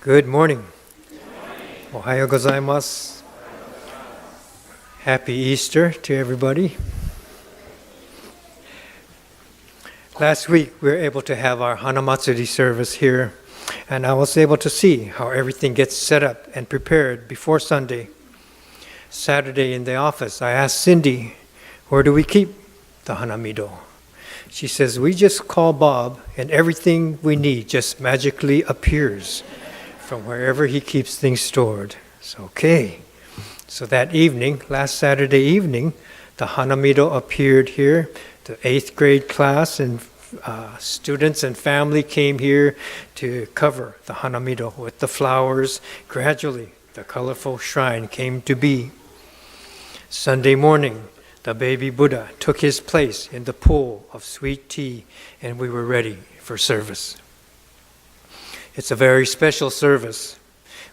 Good morning. Ohayo gozaimasu. Happy Easter to everybody. Last week we were able to have our Hanamatsuri service here, and I was able to see how everything gets set up and prepared before Sunday. Saturday in the office, I asked Cindy, where do we keep the Hanamido? She says, we just call Bob and everything we need just magically appears from wherever he keeps things stored. It's okay. So that evening, last Saturday evening, the Hanamido appeared here. The 8th grade class and students and family came here to cover the Hanamido with the flowers. Gradually, the colorful shrine came to be. Sunday morning, the baby Buddha took his place in the pool of sweet tea, and we were ready for service. It's a very special service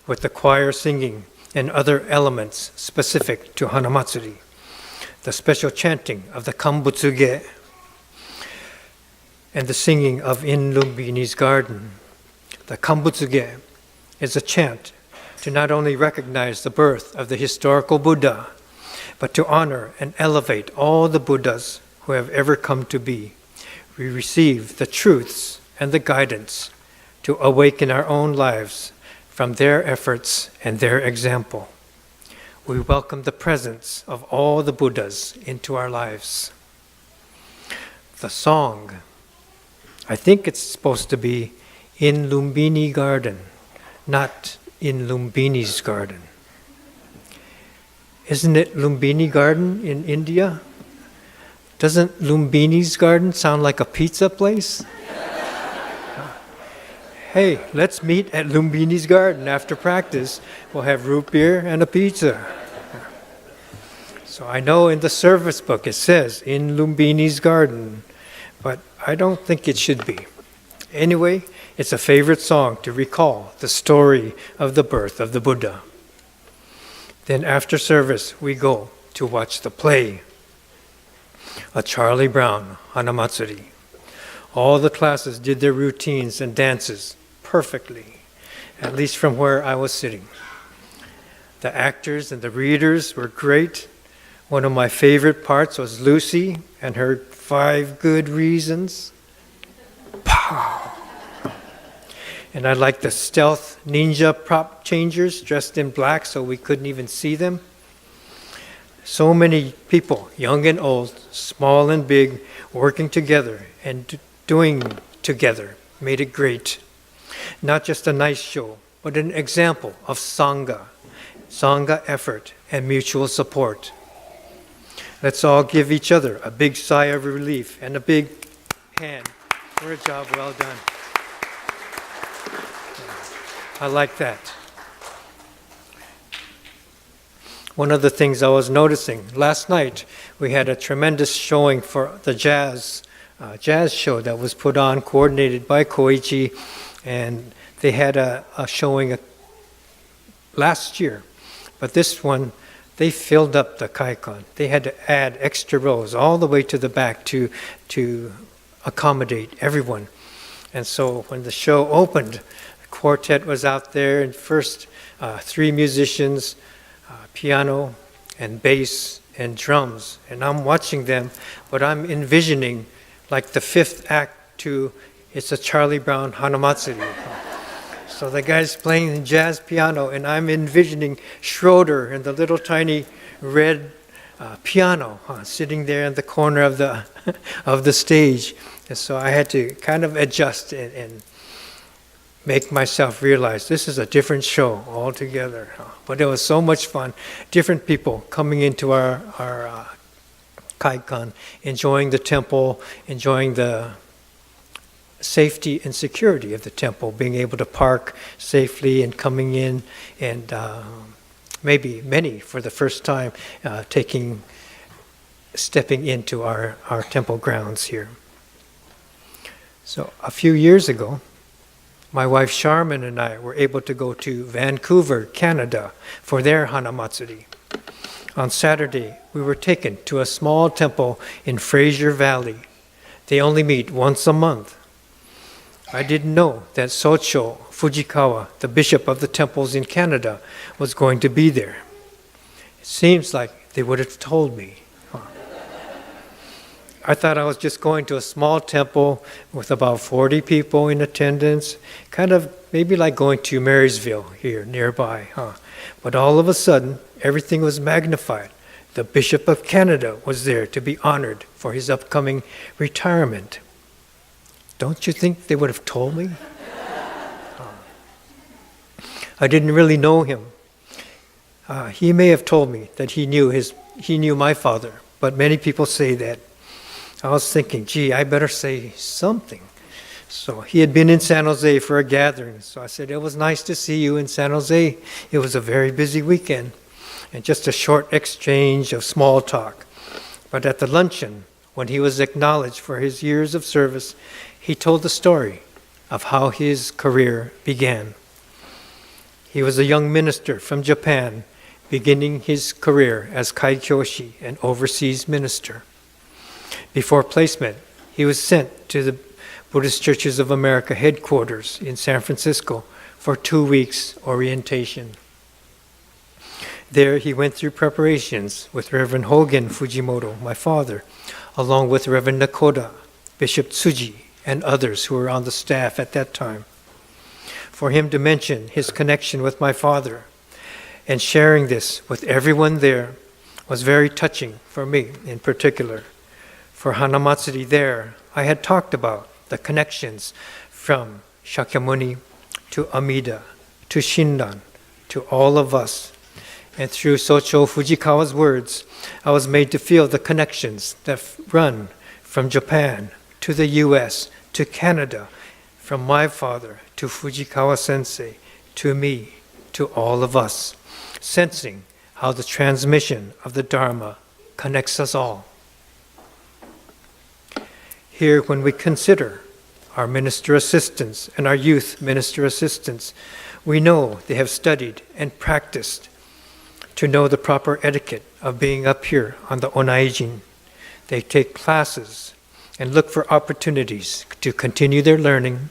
with the choir singing and other elements specific to Hanamatsuri. The special chanting of the Kambutsuge and the singing of In Lumbini's Garden. The Kambutsuge is a chant to not only recognize the birth of the historical Buddha, but to honor and elevate all the Buddhas who have ever come to be. We receive the truths and the guidance to awaken our own lives from their efforts and their example. We welcome the presence of all the Buddhas into our lives. The song, I think it's supposed to be In Lumbini Garden, not In Lumbini's Garden. Isn't it Lumbini Garden in India? Doesn't Lumbini's Garden sound like a pizza place? Hey, let's meet at Lumbini's Garden after practice. We'll have root beer and a pizza. So I know in the service book it says, in Lumbini's Garden, but I don't think it should be. Anyway, it's a favorite song to recall the story of the birth of the Buddha. Then after service, we go to watch the play, a Charlie Brown Hanamatsuri. All the classes did their routines and dances perfectly, at least from where I was sitting. The actors and the readers were great. One of my favorite parts was Lucy and her 5 good reasons. Pow! And I liked the stealth ninja prop changers dressed in black so we couldn't even see them. So many people, young and old, small and big, working together and doing together made it great. Not just a nice show, but an example of Sangha effort and mutual support. Let's all give each other a big sigh of relief and a big hand for a job well done. I like that. One of the things I was noticing, last night we had a tremendous showing for the jazz show that was put on, coordinated by Koichi, and they had a showing last year. But this one, they filled up the kaikon. They had to add extra rows all the way to the back to accommodate everyone. And so when the show opened, the quartet was out there, and first 3 musicians, piano and bass and drums. And I'm watching them, but I'm envisioning like the 5th act to It's a Charlie Brown Hanamatsuri. So the guy's playing jazz piano, and I'm envisioning Schroeder and the little tiny red piano sitting there in the corner of the stage. And so I had to kind of adjust and make myself realize this is a different show altogether. But it was so much fun. Different people coming into our kaikon, enjoying the temple, enjoying the safety and security of the temple, being able to park safely and coming in, and maybe many for the first time stepping into our temple grounds here. So a few years ago, my wife Charmin and I were able to go to Vancouver, Canada for their Hanamatsuri. On Saturday, we were taken to a small temple in Fraser Valley. They only meet once a month. I didn't know that Socho Fujikawa, the bishop of the temples in Canada, was going to be there. It seems like they would have told me. I thought I was just going to a small temple with about 40 people in attendance, kind of maybe like going to Marysville here nearby. But all of a sudden, everything was magnified. The Bishop of Canada was there to be honored for his upcoming retirement. Don't you think they would have told me? I didn't really know him. He may have told me that he knew my father, but many people say that. I was thinking, gee, I better say something. So he had been in San Jose for a gathering. So I said, it was nice to see you in San Jose. It was a very busy weekend. And just a short exchange of small talk. But at the luncheon, when he was acknowledged for his years of service, he told the story of how his career began. He was a young minister from Japan, beginning his career as kaikyoshi, an overseas minister. Before placement, he was sent to the Buddhist Churches of America headquarters in San Francisco for 2 weeks orientation. There he went through preparations with Reverend Hogen Fujimoto, my father, along with Reverend Nakoda, Bishop Tsuji, and others who were on the staff at that time. For him to mention his connection with my father and sharing this with everyone there was very touching for me in particular. For Hanamatsuri there, I had talked about the connections from Shakyamuni to Amida, to Shinran, to all of us. And through Socho Fujikawa's words, I was made to feel the connections that run from Japan to the US, to Canada, from my father to Fujikawa Sensei, to me, to all of us, sensing how the transmission of the Dharma connects us all. Here, when we consider our minister assistants and our youth minister assistants, we know they have studied and practiced to know the proper etiquette of being up here on the Onaijin. They take classes and look for opportunities to continue their learning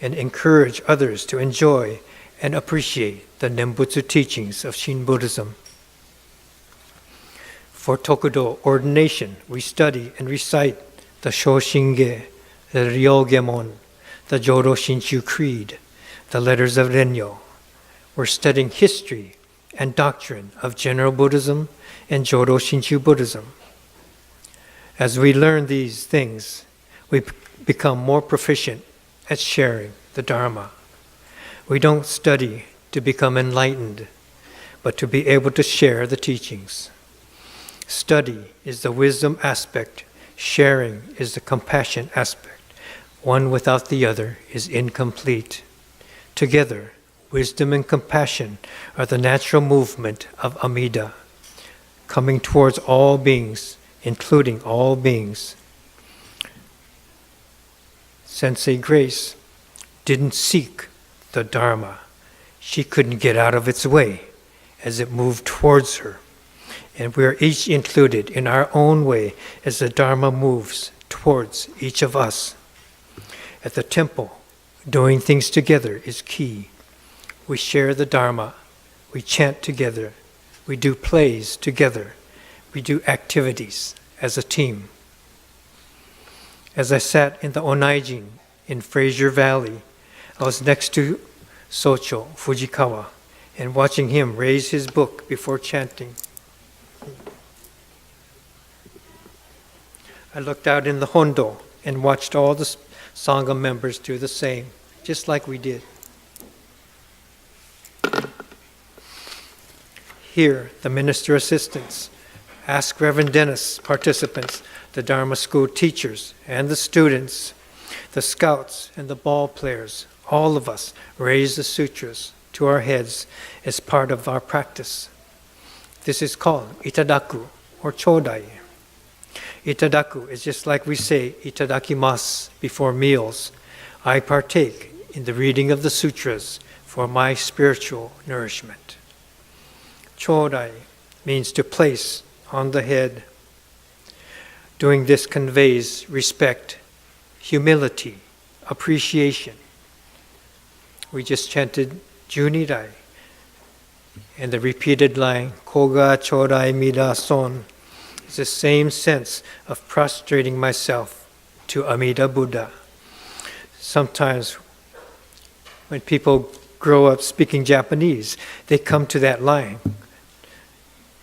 and encourage others to enjoy and appreciate the Nembutsu teachings of Shin Buddhism. For Tokudo ordination, we study and recite the Shoshinge, the Ryogemon, the Jodo Shinshu Creed, the letters of Renyo. We're studying history and doctrine of general Buddhism and Jodo Shinshu Buddhism. As we learn these things, we become more proficient at sharing the Dharma. We don't study to become enlightened, but to be able to share the teachings. Study is the wisdom aspect. Sharing is the compassion aspect. One without the other is incomplete. Together, wisdom and compassion are the natural movement of Amida, coming towards all beings, including all beings. Sensei Grace didn't seek the Dharma. She couldn't get out of its way as it moved towards her. And we are each included in our own way as the Dharma moves towards each of us. At the temple, doing things together is key. We share the Dharma, we chant together, we do plays together, we do activities as a team. As I sat in the Onaijin in Fraser Valley, I was next to Socho Fujikawa and watching him raise his book before chanting. I looked out in the Hondo and watched all the Sangha members do the same, just like we did. Here, the minister assistants ask Reverend Dennis participants, the Dharma school teachers and the students, the scouts and the ball players, all of us raise the sutras to our heads as part of our practice. This is called itadaku or chodai. Itadaku is just like we say itadakimasu before meals. I partake in the reading of the sutras for my spiritual nourishment. Chodai means to place on the head. Doing this conveys respect, humility, appreciation. We just chanted Junirai, and the repeated line, Koga Chodai Mida Son, is the same sense of prostrating myself to Amida Buddha. Sometimes when people grow up speaking Japanese, they come to that line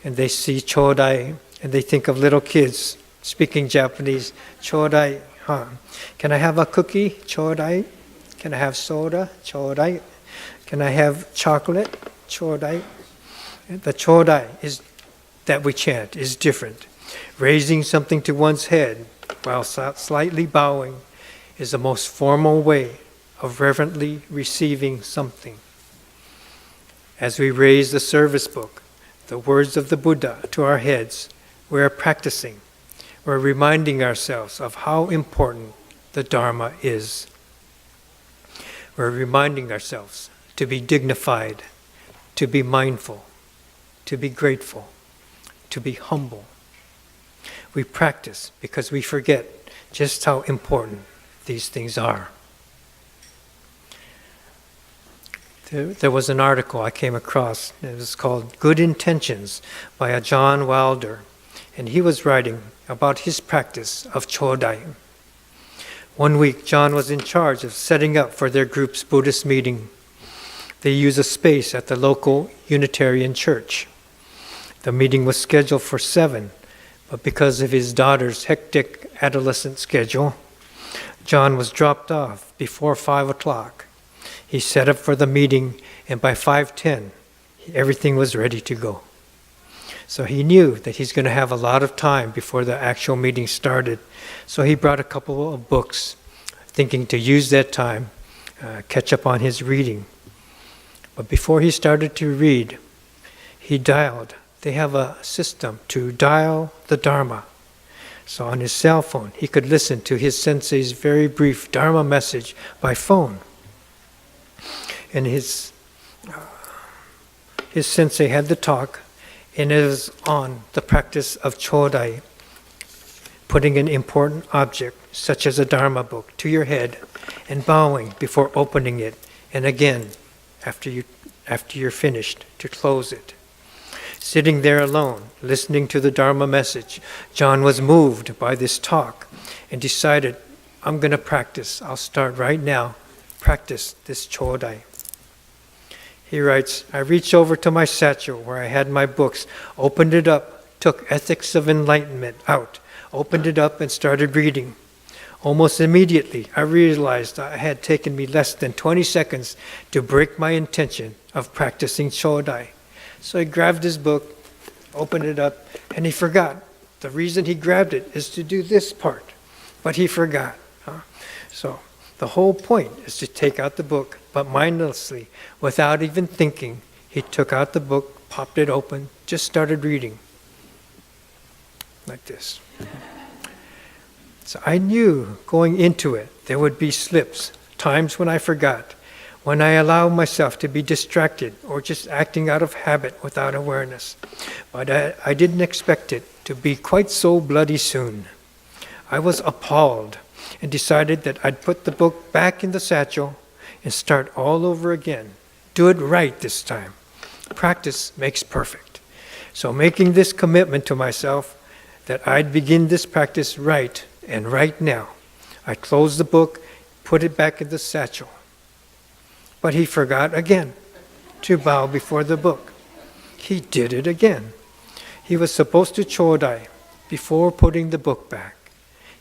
and they see Chodai and they think of little kids speaking Japanese. Chodai, can I have a cookie? Chodai. Can I have soda? Chodai. Can I have chocolate? Chodai. The Chodai is that we chant is different. Raising something to one's head while slightly bowing is the most formal way of reverently receiving something. As we raise the service book, the words of the Buddha, to our heads, we are practicing. We're reminding ourselves of how important the Dharma is. We're reminding ourselves to be dignified, to be mindful, to be grateful, to be humble. We practice because we forget just how important these things are. There was an article I came across. It was called Good Intentions by a John Wilder. And he was writing about his practice of Chodai. One week, John was in charge of setting up for their group's Buddhist meeting. They use a space at the local Unitarian church. The meeting was scheduled for 7, but because of his daughter's hectic adolescent schedule, John was dropped off before 5 o'clock. He set up for the meeting, and by 5:10, everything was ready to go. So he knew that he's going to have a lot of time before the actual meeting started. So he brought a couple of books, thinking to use that time, catch up on his reading. But before he started to read, he dialed. They have a system to dial the Dharma. So on his cell phone, he could listen to his sensei's very brief Dharma message by phone. And his sensei had the talk, and it was on the practice of Chodai, putting an important object, such as a Dharma book, to your head and bowing before opening it, and again, after you're finished, to close it. Sitting there alone, listening to the Dharma message, John was moved by this talk and decided, I'm going to practice. I'll start right now, practice this Chodai. He writes, I reached over to my satchel where I had my books, opened it up, took Ethics of Enlightenment out, opened it up and started reading. Almost immediately, I realized it had taken me less than 20 seconds to break my intention of practicing Chodai. So he grabbed his book, opened it up, and he forgot. The reason he grabbed it is to do this part, but he forgot. So the whole point is to take out the book, but mindlessly, without even thinking, he took out the book, popped it open, just started reading. Like this. So I knew going into it, there would be slips, times when I forgot, when I allowed myself to be distracted or just acting out of habit without awareness. But I didn't expect it to be quite so bloody soon. I was appalled and decided that I'd put the book back in the satchel and start all over again. Do it right this time. Practice makes perfect. So making this commitment to myself that I'd begin this practice right and right now, I closed the book, put it back in the satchel. But he forgot again to bow before the book. He did it again. He was supposed to Chodai before putting the book back.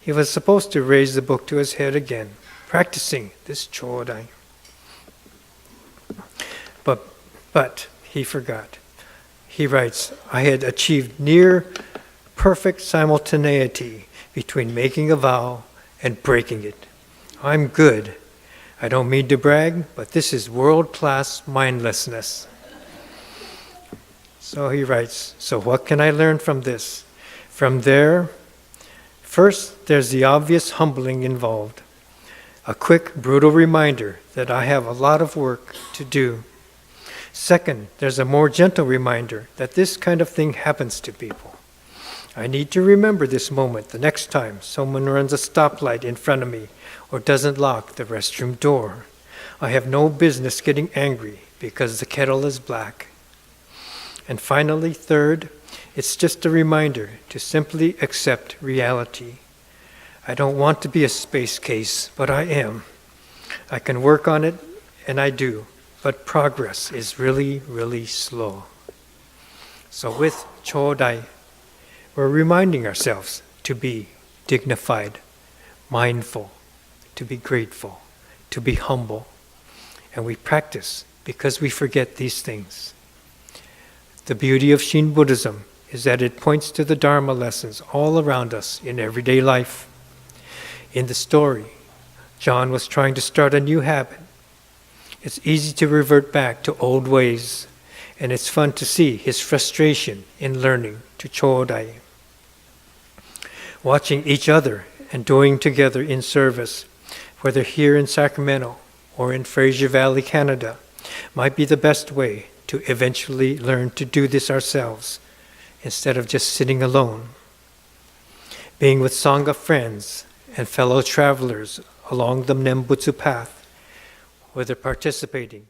He was supposed to raise the book to his head again, practicing this Chodai. But he forgot. He writes, I had achieved near perfect simultaneity between making a vow and breaking it. I'm good. I don't mean to brag, but this is world-class mindlessness. So he writes, so what can I learn from this? From there, first, there's the obvious humbling involved. A quick, brutal reminder that I have a lot of work to do. Second, there's a more gentle reminder that this kind of thing happens to people. I need to remember this moment the next time someone runs a stoplight in front of me or doesn't lock the restroom door. I have no business getting angry because the kettle is black. And finally, third, it's just a reminder to simply accept reality. I don't want to be a space case, but I am. I can work on it, and I do, but progress is really, really slow. So with Chodai, we're reminding ourselves to be dignified, mindful, to be grateful, to be humble. And we practice because we forget these things. The beauty of Shin Buddhism is that it points to the Dharma lessons all around us in everyday life. In the story, John was trying to start a new habit. It's easy to revert back to old ways, and it's fun to see his frustration in learning to Chodai. Watching each other and doing together in service, whether here in Sacramento or in Fraser Valley, Canada, might be the best way to eventually learn to do this ourselves instead of just sitting alone. Being with Sangha friends and fellow travelers along the Nembutsu path, whether participating